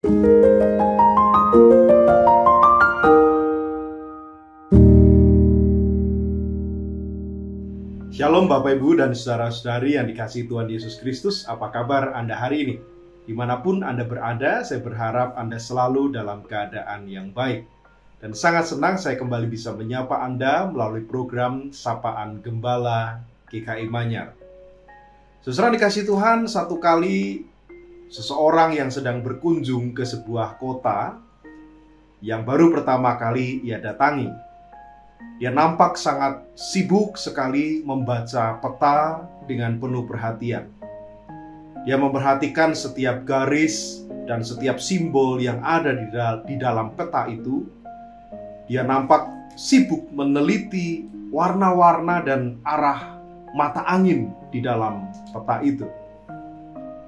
Shalom Bapak Ibu dan Saudara-saudari yang dikasihi Tuhan Yesus Kristus. Apa kabar Anda hari ini? Dimanapun Anda berada, saya berharap Anda selalu dalam keadaan yang baik. Dan sangat senang saya kembali bisa menyapa Anda melalui program Sapaan Gembala GKI Manyar. Saudara dikasihi Tuhan, satu kali seseorang yang sedang berkunjung ke sebuah kota yang baru pertama kali ia datangi. Dia nampak sangat sibuk sekali membaca peta dengan penuh perhatian. Dia memperhatikan setiap garis dan setiap simbol yang ada di dalam peta itu. Dia nampak sibuk meneliti warna-warna dan arah mata angin di dalam peta itu.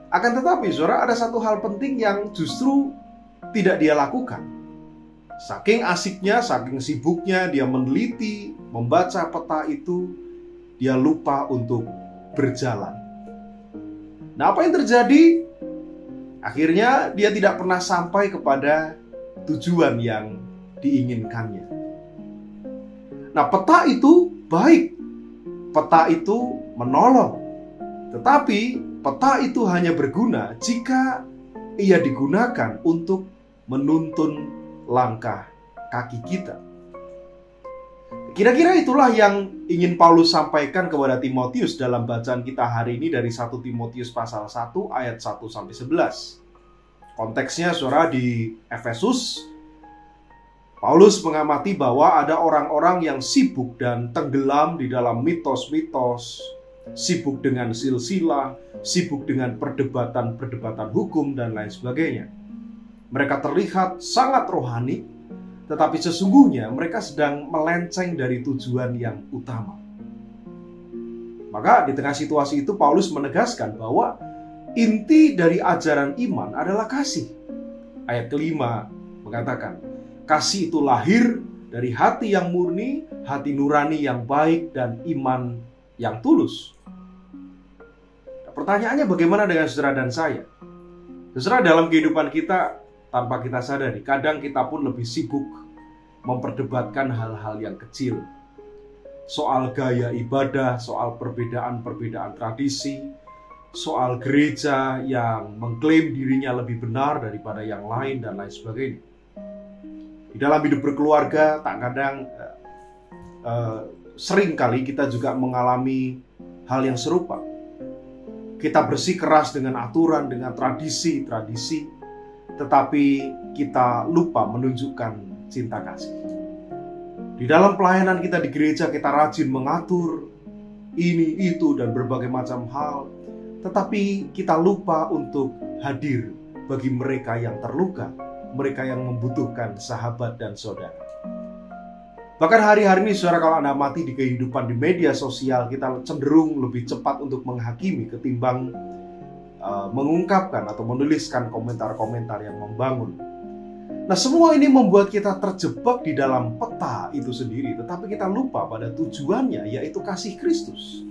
Akan tetapi, saudara, ada satu hal penting yang justru tidak dia lakukan. Saking asiknya, saking sibuknya dia meneliti, membaca peta itu, dia lupa untuk berjalan. Nah, apa yang terjadi? Akhirnya dia tidak pernah sampai kepada tujuan yang diinginkannya. Nah, peta itu baik. Peta itu menolong. Tetapi peta itu hanya berguna jika ia digunakan untuk menuntun langkah kaki kita. Kira-kira itulah yang ingin Paulus sampaikan kepada Timotius dalam bacaan kita hari ini dari 1 Timotius pasal 1 ayat 1-11. Konteksnya saudara di Efesus, Paulus mengamati bahwa ada orang-orang yang sibuk dan tenggelam di dalam mitos-mitos, sibuk dengan silsilah, sibuk dengan perdebatan-perdebatan hukum dan lain sebagainya. Mereka terlihat sangat rohani, tetapi sesungguhnya mereka sedang melenceng dari tujuan yang utama. Maka di tengah situasi itu Paulus menegaskan bahwa inti dari ajaran iman adalah kasih. Ayat kelima mengatakan, kasih itu lahir dari hati yang murni, hati nurani yang baik, dan iman yang tulus. Nah, pertanyaannya bagaimana dengan saudara dan saya? Saudara, dalam kehidupan kita, tanpa kita sadari, kadang kita pun lebih sibuk memperdebatkan hal-hal yang kecil. Soal gaya ibadah, soal perbedaan-perbedaan tradisi, soal gereja yang mengklaim dirinya lebih benar daripada yang lain, dan lain sebagainya. Di dalam hidup berkeluarga, sering kali kita juga mengalami hal yang serupa. Kita bersikeras dengan aturan, dengan tradisi, tetapi kita lupa menunjukkan cinta kasih. Di dalam pelayanan kita di gereja, kita rajin mengatur ini, itu, dan berbagai macam hal, tetapi kita lupa untuk hadir bagi mereka yang terluka, mereka yang membutuhkan sahabat dan saudara. Bahkan hari-hari ini, saudara, kalau Anda amati di kehidupan di media sosial, kita cenderung lebih cepat untuk menghakimi ketimbang mengungkapkan atau menuliskan komentar-komentar yang membangun. Nah, semua ini membuat kita terjebak di dalam peta itu sendiri, tetapi kita lupa pada tujuannya, yaitu kasih Kristus.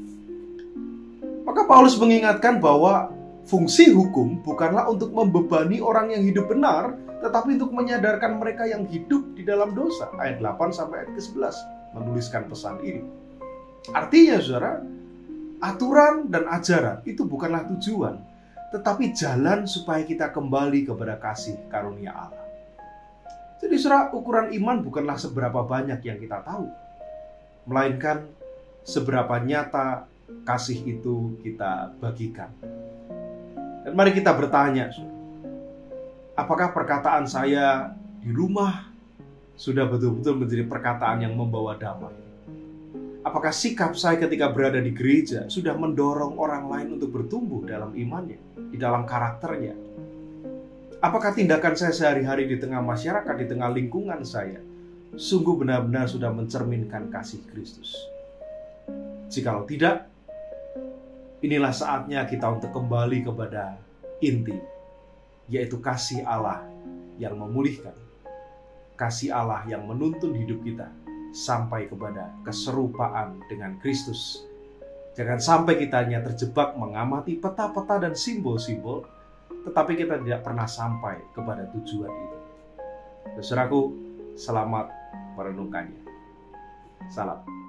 Maka Paulus mengingatkan bahwa fungsi hukum bukanlah untuk membebani orang yang hidup benar, tetapi untuk menyadarkan mereka yang hidup di dalam dosa. Ayat 8 sampai ayat ke-11 menuliskan pesan ini. Artinya, saudara, aturan dan ajaran itu bukanlah tujuan, tetapi jalan supaya kita kembali kepada kasih karunia Allah. Jadi, saudara, ukuran iman bukanlah seberapa banyak yang kita tahu, melainkan seberapa nyata kasih itu kita bagikan. Dan mari kita bertanya, apakah perkataan saya di rumah sudah betul-betul menjadi perkataan yang membawa damai? Apakah sikap saya ketika berada di gereja sudah mendorong orang lain untuk bertumbuh dalam imannya, di dalam karakternya? Apakah tindakan saya sehari-hari di tengah masyarakat, di tengah lingkungan saya, sungguh benar-benar sudah mencerminkan kasih Kristus? Jikalau tidak, inilah saatnya kita untuk kembali kepada inti, yaitu kasih Allah yang memulihkan, kasih Allah yang menuntun hidup kita sampai kepada keserupaan dengan Kristus. Jangan sampai kita hanya terjebak mengamati peta-peta dan simbol-simbol, tetapi kita tidak pernah sampai kepada tujuan itu. Saudaraku, selamat merenungkannya. Salam.